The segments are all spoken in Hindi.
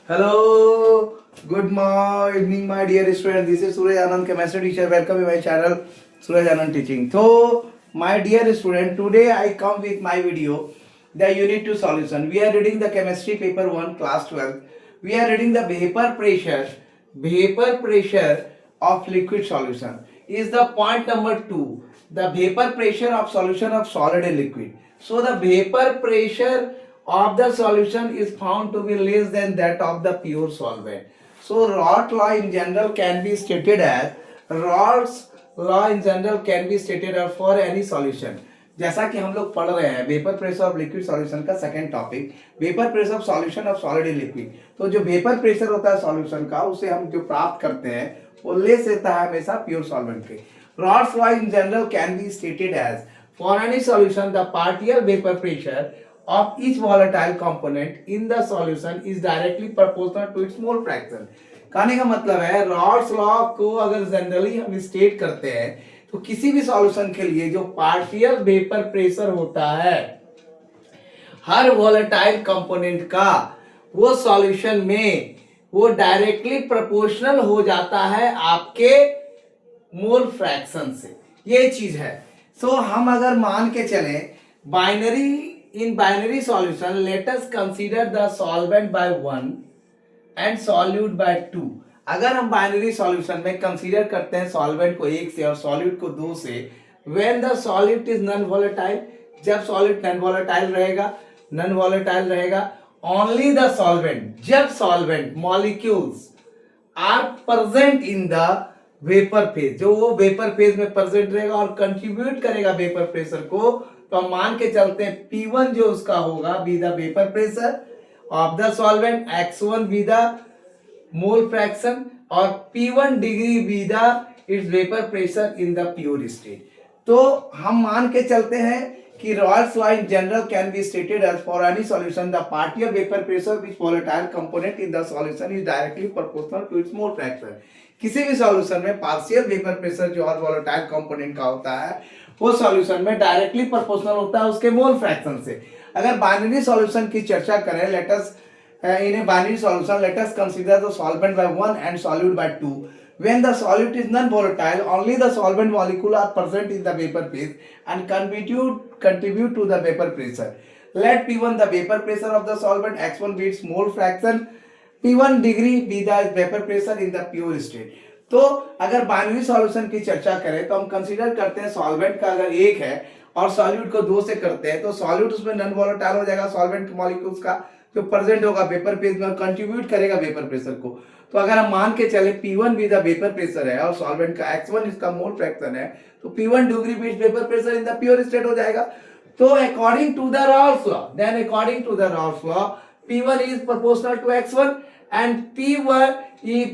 Hello, good evening, my dear student. This is Suraj Anand, chemistry teacher. Welcome to my channel, Suraj Anand Teaching. So, my dear student, today I come with my video, the Unit 2 solution. We are reading the chemistry paper 1, class 12. We are reading the vapor pressure of liquid solution. Is the point number 2, the vapor pressure of solution of solid and liquid. So, the vapor pressure of the solution is found to be less than that of the pure solvent. So Raoult law in general can be stated as for any solution. जैसा कि हम लोग पढ़ रहे हैं vapour pressure of liquid solution का second topic, vapour pressure of solution of solid in liquid. तो जो वेपर प्रेशर होता है सॉल्यूशन का, उसे हम जो प्राप्त करते हैं वो लेस रहता है हमेशा प्योर सॉल्वेंट के. Raoult's law in general can be stated as for any solution the partial vapor pressure of each volatile component in the solution is directly proportional to its mole fraction. कहने का मतलब है रॉल्स लॉ को अगर जनरली हम स्टेट करते हैं तो किसी भी सॉल्यूशन के लिए जो पार्शियल वेपर प्रेशर होता है हर वोलेटाइल कंपोनेंट का, वो सॉल्यूशन में वो डायरेक्टली प्रोपोर्शनल हो जाता है आपके मोल फ्रैक्शन से. ये चीज है. सो हम अगर मान के चले binary solution, let us consider the solvent by 1 and solute by 2. अगर हम बाइनरी सॉल्यूशन में कंसीडर करते हैं सॉल्वेंट को 1 से और सॉल्यूट को 2 से, when the solute is non volatile, जब सॉल्यूट नॉन वोलेटाइल रहेगा ओनली द सॉल्वेंट, जब solvent molecules are present in the vapour phase, जो वो वेपर फेज में प्रेजेंट रहेगा और कंट्रीब्यूट करेगा वेपर प्रेशर को, तो हम मान के चलते हैं P1 जो उसका होगा be the vapour pressure of the solvent, X1 be the mole fraction और P1 degree be the it's vapour pressure in the pure state. तो हम मान के चलते हैं कि Raoult's law in general can be stated as for any solution the partial vapor pressure which volatile component in the solution is directly proportional to its mole fraction. किसी भी सॉल्यूशन में पार्शियल वेपर प्रेशर जो और वोलेटाइल कंपोनेंट का होता है वो सॉल्यूशन में डायरेक्टली प्रोपोर्शनल होता है उसके मोल फ्रैक्शन से. अगर बाइनरी सॉल्यूशन की चर्चा करें, let us in a binary solution, let us consider the solvent by 1 and solute by 2. When the solute is non-volatile, only the solvent molecule are present in the vapor phase and contribute to the vapor pressure. Let P1 the vapor pressure of the solvent, X1 be its mole fraction, P1 degree be the vapor pressure in the pure state. तो अगर बाइनरी सॉल्यूशन की चर्चा करें तो हम कंसीडर करते हैं सॉल्वेंट का अगर 1 है और सॉल्यूट को 2 से करते हैं तो सॉल्यूट उसमें नॉन वोलेटाइल हो जाएगा, सॉल्वेंट मॉलिक्यूल्स का जो प्रेजेंट होगा वेपर फेज में कंट्रीब्यूट करेगा वेपर प्रेशर को. तो अगर हम मान के चले P1 भी द वेपर प्रेशर है और सॉल्वेंट का X1 इसका मोल फ्रैक्शन है, तो P1 degree beats vapour pressure in the pure state हो जाएगा. तो according to the Raoult's law P1 is proportional to X1 and P1 is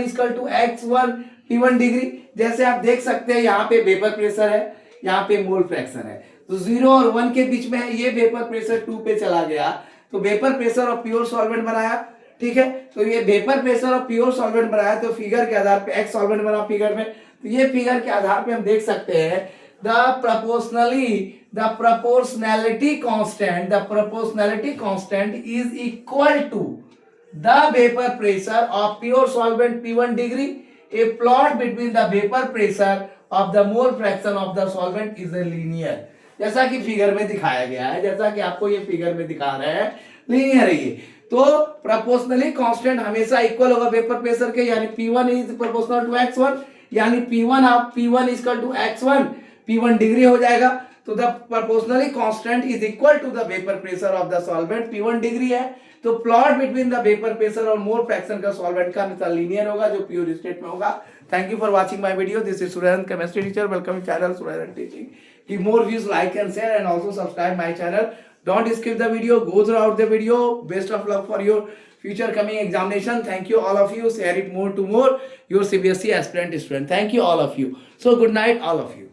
equal to X1 P1 degree. जैसे आप देख सकते हैं यहाँ पे वेपर प्रेशर है, यहाँ पे मोल फ्रैक्शन है, तो 0 और 1 के बीच में है. ये वेपर प्रेशर 2 पे चला गया तो vapour pressure of pure solvent बनाया. ठीक है, तो ये vapour pressure of pure solvent बनाया तो फिगर के आधार पे एक्स सॉल्वेंट बना फिगर में, तो ये फिगर के आधार पे हम देख सकते हैं the proportionality constant is equal to the vapor pressure of pure solvent P1 degree. A plot between the vapor pressure of the mole fraction of the solvent is a linear. जैसा कि फिगर में दिखाया गया है, जैसा कि आपको ये फिगर में दिखा रहे हैं, लीनियर है ये. तो प्रोपोर्शनली कांस्टेंट हमेशा इक्वल होगा वेपर प्रेशर के, यानी P1 is proportional to X1, यानी P1 is equal to X1, P1 degree हो जाएगा. तो the proportionally constant is equal to the vapour pressure of the solvent, P1 degree है. तो plot between the vapour pressure और मोल फ्रैक्शन का सॉल्वेंट का हमेशा लीनियर होगा जो प्योर स्टेट में होगा. Thank you for watching my video. This is Suryan chemistry teacher. Welcome to channel Suryan teaching. Give more views, like and share, and also subscribe my channel. Don't skip the video. Go throughout the video. Best of luck for your future coming examination. Thank you all of you. Share it more to more. Your CBSE aspirant student. Thank you all of you. So good night all of you.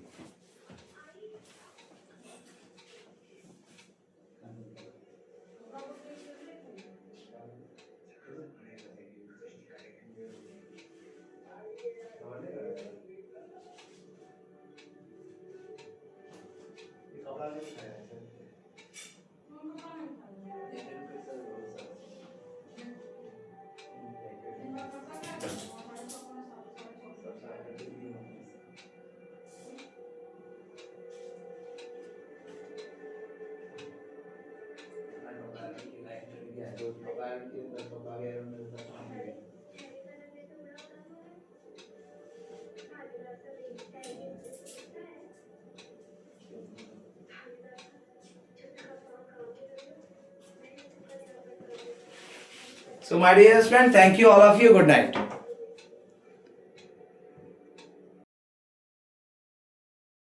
So my dear friend, thank you all of you. Good night.